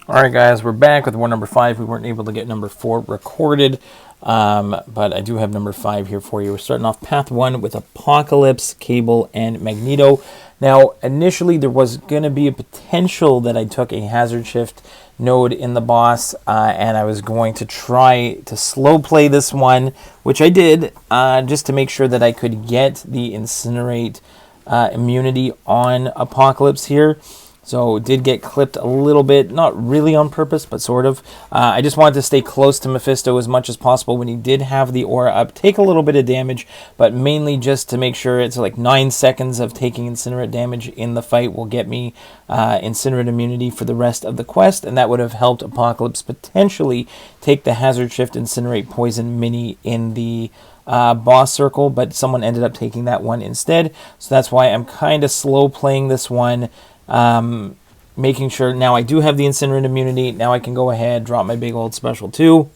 All right, guys, we're back with war number 5. We weren't able to get number 4 recorded, but I do have number 5 here for you. We're starting off path 1 with Apocalypse, Cable, and Magneto. Now, initially, there was going to be a potential that I took a hazard shift node in the boss, and I was going to try to slow play this one, which I did, just to make sure that I could get the Incinerate immunity on Apocalypse here. So did get clipped a little bit, not really on purpose, but sort of. I just wanted to stay close to Mephisto as much as possible when he did have the aura up. Take a little bit of damage, but mainly just to make sure it's like 9 seconds of taking Incinerate damage in the fight will get me Incinerate immunity for the rest of the quest, and that would have helped Apocalypse potentially take the Hazard Shift Incinerate Poison mini in the boss circle, but someone ended up taking that one instead. So that's why I'm kind of slow playing this one. Making sure now I do have the Incinerate immunity. Now I can go ahead, drop my big old special 2.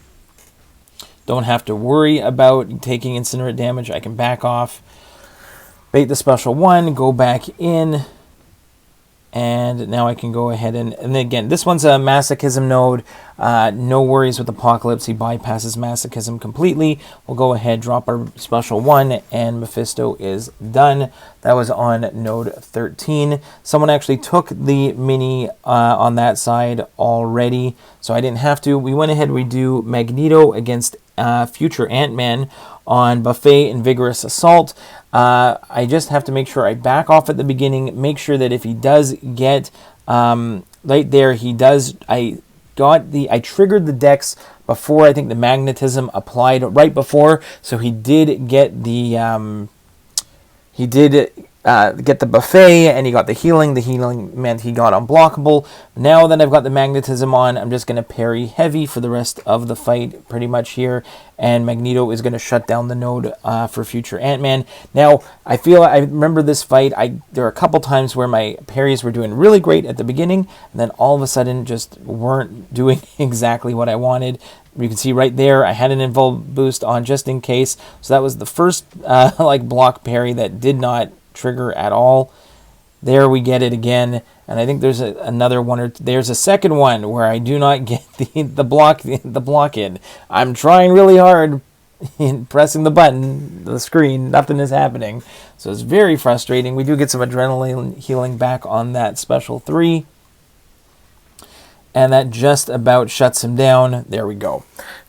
Don't have to worry about taking Incinerate damage. I can back off, bait the special 1, go back in, and now I can go ahead and then again, this one's a Masochism node. No worries with Apocalypse. He bypasses Masochism completely. We'll go ahead, drop our special 1, and Mephisto is done. That was on node 13. Someone actually took the mini on that side already, so I didn't have to. We went ahead, we do Magneto against future Ant-Man on Buffet and Vigorous Assault. I just have to make sure I back off at the beginning, make sure that if he does get right there, he does, I triggered the dex before I think the magnetism applied right before, so he did get the get the buffet, and he got the healing. The healing meant he got unblockable. Now that I've got the magnetism on, I'm just going to parry heavy for the rest of the fight pretty much here, and Magneto is going to shut down the node for future Ant-Man. Now, I remember this fight, there are a couple times where my parries were doing really great at the beginning, and then all of a sudden just weren't doing exactly what I wanted. You can see right there, I had an invul boost on just in case, so that was the first block parry that did not trigger at all. There we get it again, and I think there's another one, there's a second one where I do not get the block in. I'm trying really hard, pressing the button, the screen, nothing is happening. So it's very frustrating. We do get some adrenaline healing back on that special 3. And that just about shuts him down. There we go.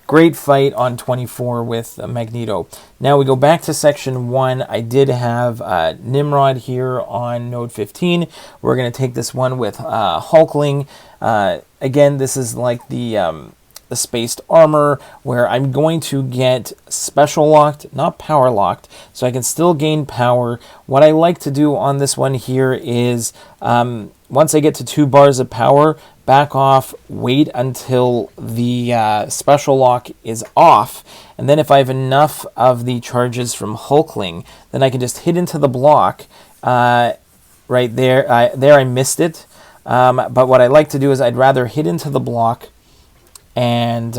Great fight on 24 with Magneto. Now we go back to section 1. I did have Nimrod here on node 15. We're going to take this one with Hulkling. Again, this is like the spaced armor, where I'm going to get special locked, not power locked, so I can still gain power. What I like to do on this one here is once I get to 2 bars of power, back off, wait until the special lock is off, and then if I have enough of the charges from Hulkling, then I can just hit into the block right there. I missed it, but what I like to do is I'd rather hit into the block, and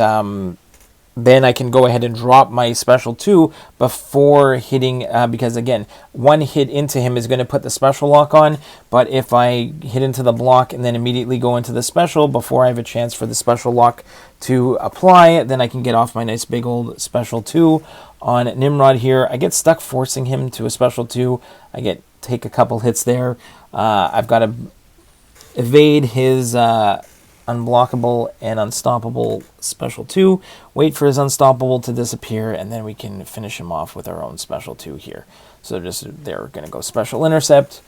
then I can go ahead and drop my special 2 before hitting, because again, one hit into him is going to put the special lock on, but if I hit into the block and then immediately go into the special before I have a chance for the special lock to apply, then I can get off my nice big old special 2 on Nimrod here. I get stuck forcing him to a special 2. I take a couple hits there. I've got to evade his unblockable and unstoppable special 2, wait for his unstoppable to disappear, and then we can finish him off with our own special 2 here. So they're going to go special intercept,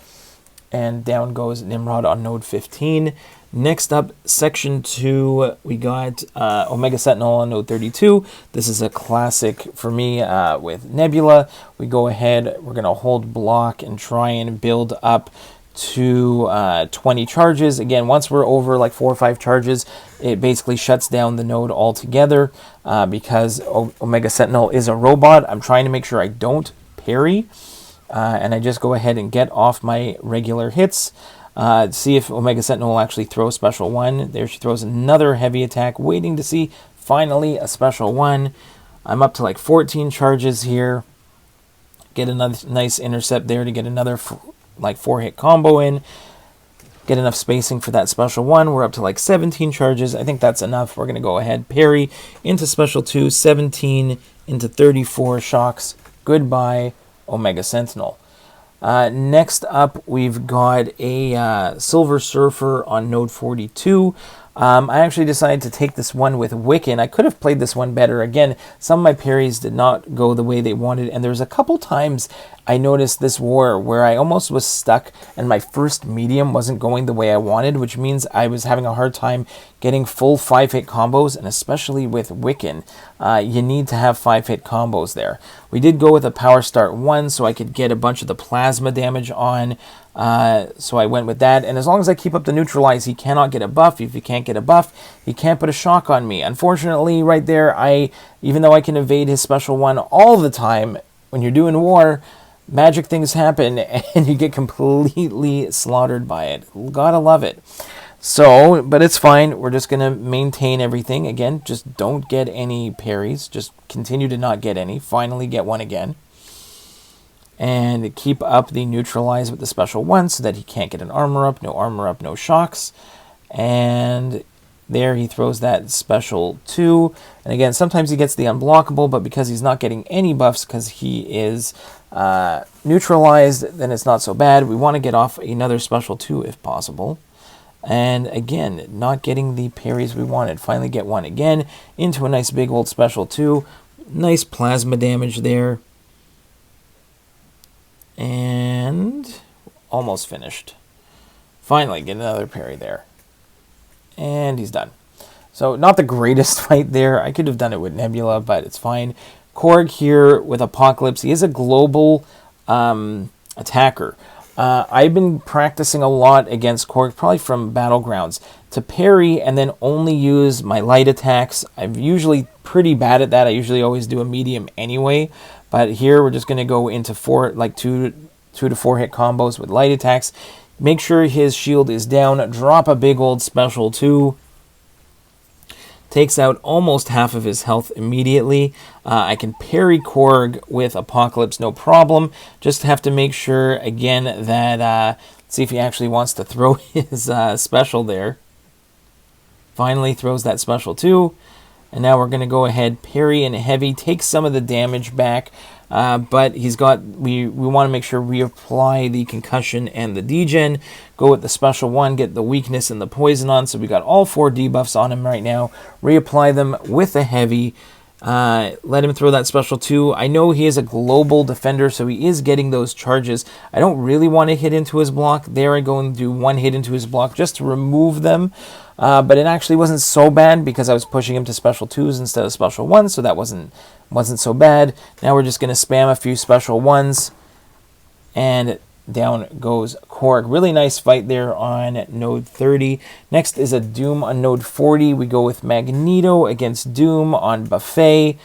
and down goes Nimrod on node 15. Next up, section 2, we got Omega Sentinel on node 32. This is a classic for me with Nebula. We go ahead, we're going to hold block and try and build up to 20 charges. Again, once we're over like 4 or 5 charges, it basically shuts down the node altogether because Omega Sentinel is a robot. I'm trying to make sure I don't parry, and I just go ahead and get off my regular hits. See if Omega Sentinel will actually throw special 1. There she throws another heavy attack, waiting to see finally a special 1. I'm up to like 14 charges here. Get another nice intercept there to get another like 4-hit combo in. get enough spacing for that special 1. We're up to like 17 charges. I think that's enough. We're going to go ahead, parry into special 2, 17 into 34 shocks. Goodbye, Omega Sentinel. Next up, we've got a Silver Surfer on node 42. I actually decided to take this one with Wiccan. I could have played this one better. Again, some of my parries did not go the way they wanted, and there's a couple times I noticed this war where I almost was stuck and my first medium wasn't going the way I wanted, which means I was having a hard time getting full 5-hit combos, and especially with Wiccan, you need to have 5-hit combos there. We did go with a Power Start 1 so I could get a bunch of the plasma damage on, so I went with that, and as long as I keep up the neutralize, he cannot get a buff. If he can't get a buff, he can't put a shock on me. Unfortunately, right there, even though I can evade his special 1 all the time, when you're doing war, magic things happen and you get completely slaughtered by it. Gotta love it. So, but it's fine. We're just gonna maintain everything. Again, just don't get any parries. Just continue to not get any. Finally get one again. And keep up the neutralize with the special 1 so that he can't get an armor up, no shocks. And there he throws that special 2. And again, sometimes he gets the unblockable, but because he's not getting any buffs because he is neutralized, then it's not so bad. We want to get off another special 2 if possible. And again, not getting the parries we wanted. Finally get one again into a nice big old special 2. Nice plasma damage there. And almost finished. Finally get another parry there. And he's done. So not the greatest fight there. I could have done it with Nebula, but it's fine. Korg here with Apocalypse. He is a global attacker. I've been practicing a lot against Korg, probably from Battlegrounds, to parry and then only use my light attacks. I'm usually pretty bad at that. I usually always do a medium anyway. But here we're just going to go into 2 to 4 hit combos with light attacks. Make sure his shield is down. Drop a big old special 2. Takes out almost half of his health immediately. I can parry Korg with Apocalypse, no problem. Just have to make sure, again, that... see if he actually wants to throw his special there. Finally throws that special 2. And now we're going to go ahead, parry and heavy, take some of the damage back. But he's got, we want to make sure we apply the concussion and the degen. Go with the special 1, get the weakness and the poison on. So we got all 4 debuffs on him right now. Reapply them with the heavy. Let him throw that special 2. I know he is a global defender, so he is getting those charges. I don't really want to hit into his block. There I go and do 1 hit into his block just to remove them. But it actually wasn't so bad because I was pushing him to special 2s instead of special 1s, so that wasn't so bad. Now we're just going to spam a few special 1s, and down goes Korg. Really nice fight there on node 30. Next is a Doom on node 40. We go with Magneto against Doom on Buffet.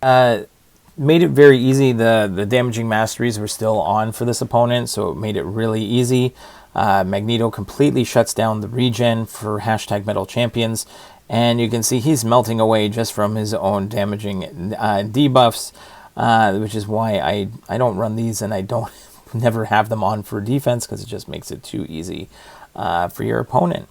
Made it very easy. The damaging masteries were still on for this opponent, so it made it really easy. Magneto completely shuts down the regen for #MetalChampions, and you can see he's melting away just from his own damaging debuffs, which is why I don't run these and I don't never have them on for defense, because it just makes it too easy for your opponent.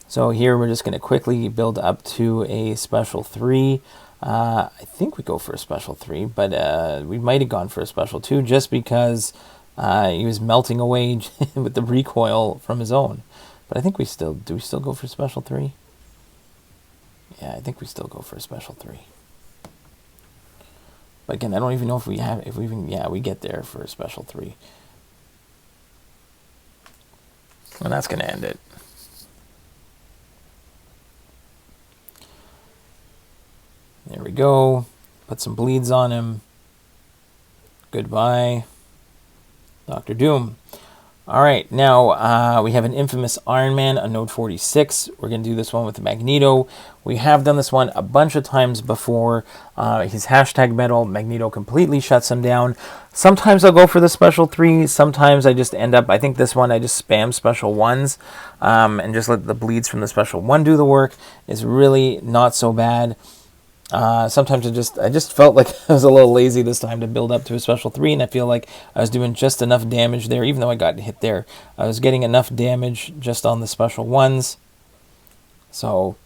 So here we're just going to quickly build up to a special 3. I think we go for a special 3, but we might have gone for a special 2 just because he was melting away with the recoil from his own. But I think we still go for special 3? Yeah, I think we still go for a special 3. But again, I don't even know if we get there for a special 3. And that's going to end it. There we go. Put some bleeds on him. Goodbye, Dr. Doom. All right, now we have an Infamous Iron Man on node 46. We're going to do this one with Magneto. We have done this one a bunch of times before. His #metal, Magneto completely shuts him down. Sometimes I'll go for the special 3. Sometimes I just end up, I think this one I just spam special 1s and just let the bleeds from the special 1 do the work. It's really not so bad. Sometimes I just felt like I was a little lazy this time to build up to a special 3, and I feel like I was doing just enough damage there, even though I got hit there. I was getting enough damage just on the special 1s. So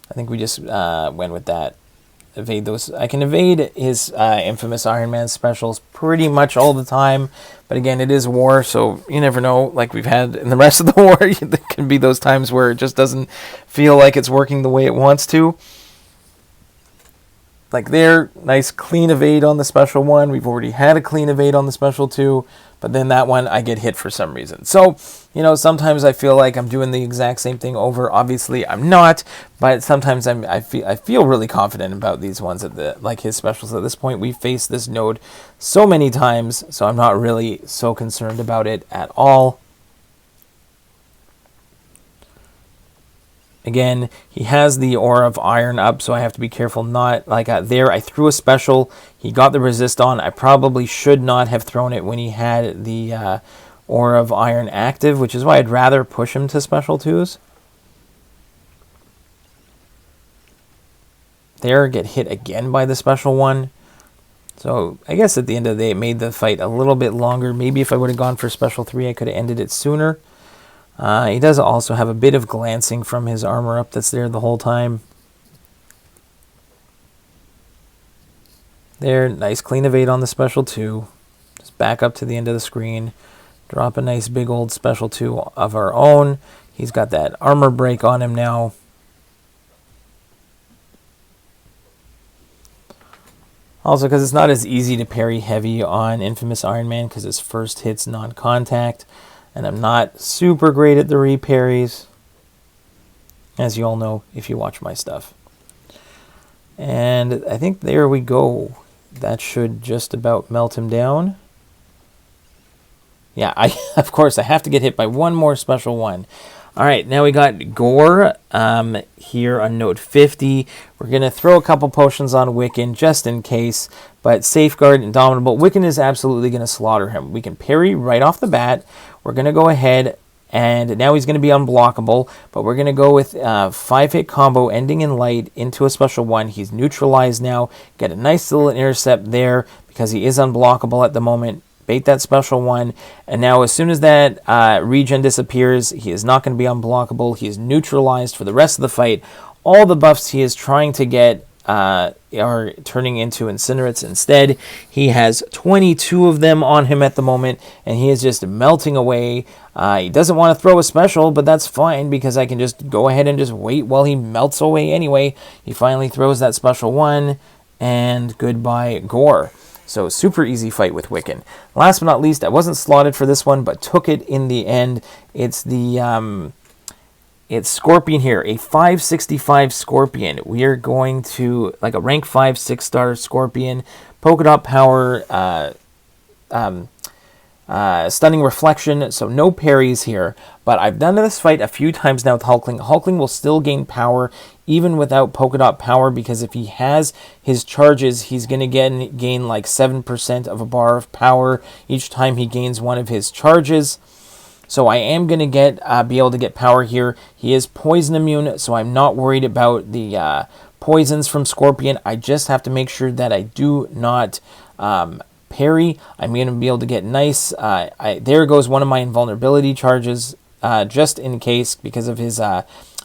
I think we just went with that. Evade those. I can evade his infamous Iron Man specials pretty much all the time, but again, it is war, so you never know. Like we've had in the rest of the war, there can be those times where it just doesn't feel like it's working the way it wants to. Like there, nice clean evade on the special 1. We've already had a clean evade on the special 2, but then that one I get hit for some reason. So, you know, sometimes I feel like I'm doing the exact same thing over. Obviously, I'm not, but sometimes I feel really confident about these ones like his specials. At this point, we've faced this node so many times, so I'm not really so concerned about it at all. Again, he has the Aura of Iron up, so I have to be careful not, like there, I threw a special, he got the resist on. I probably should not have thrown it when he had the Aura of Iron active, which is why I'd rather push him to special 2s. There, get hit again by the special 1. So, I guess at the end of the day, it made the fight a little bit longer. Maybe if I would have gone for special 3, I could have ended it sooner. He does also have a bit of glancing from his armor up that's there the whole time. There, nice clean evade on the special 2. Just back up to the end of the screen. Drop a nice big old special 2 of our own. He's got that armor break on him now. Also, because it's not as easy to parry heavy on Infamous Iron Man because his first hit's non-contact. And I'm not super great at the reparries, as you all know if you watch my stuff. And I think there we go. That should just about melt him down. Yeah, of course, I have to get hit by one more special 1. All right, now we got Gore here on node 50. We're going to throw a couple potions on Wiccan just in case, but Safeguard, Indomitable. Wiccan is absolutely going to slaughter him. We can parry right off the bat. We're going to go ahead, and now he's going to be unblockable, but we're going to go with 5-hit combo ending in light into a special 1. He's neutralized now. Get a nice little intercept there because he is unblockable at the moment. Bait that special 1, and now as soon as that regen disappears, he is not going to be unblockable. He is neutralized for the rest of the fight. All the buffs he is trying to get are turning into incinerates instead. He has 22 of them on him at the moment, and he is just melting away. He doesn't want to throw a special, but that's fine because I can just go ahead and just wait while he melts away anyway. He finally throws that special 1, and goodbye Gore. So super easy fight with Wiccan. Last but not least, I wasn't slotted for this one, but took it in the end. It's the it's Scorpion here, a 565 Scorpion. We are going to, like a rank 5 6-star Scorpion, polka dot power, stunning reflection, so no parries here. But I've done this fight a few times now with Hulkling. Hulkling will still gain power even without polka dot power, because if he has his charges, he's going to gain like 7% of a bar of power each time he gains one of his charges. So I am going to be able to get power here. He is poison immune, so I'm not worried about the poisons from Scorpion. I just have to make sure that I do not parry. I'm going to be able to get nice. There goes one of my invulnerability charges, just in case, because of his...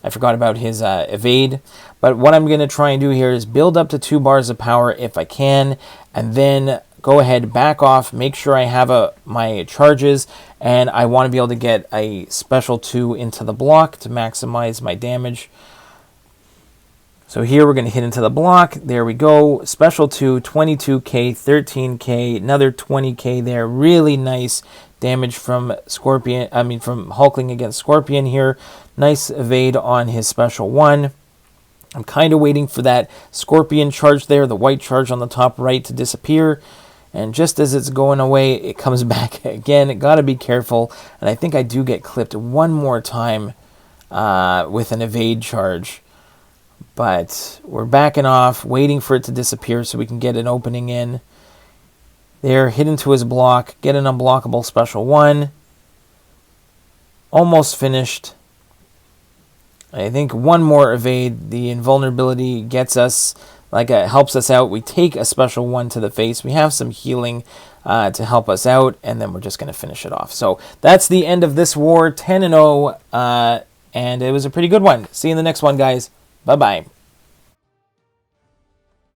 I forgot about his evade. But what I'm going to try and do here is build up to 2 bars of power if I can, and then go ahead, back off, make sure I have my charges, and I want to be able to get a special 2 into the block to maximize my damage. So here we're going to hit into the block. There we go. Special 2, 22k, 13k, another 20k there. Really nice damage from Scorpion. From Hulkling against Scorpion here. Nice evade on his special 1. I'm kind of waiting for that Scorpion charge there, the white charge on the top right, to disappear. And just as it's going away, it comes back again. Got to be careful. And I think I do get clipped one more time with an evade charge. But we're backing off, waiting for it to disappear so we can get an opening in. There, hit into his block, get an unblockable special 1. Almost finished. I think one more evade. The invulnerability gets us like helps us out. We take a special one to the face. We have some healing to help us out, and then we're just going to finish it off. So that's the end of this war, 10-0, and it was a pretty good one. See you in the next one, guys. Bye-bye.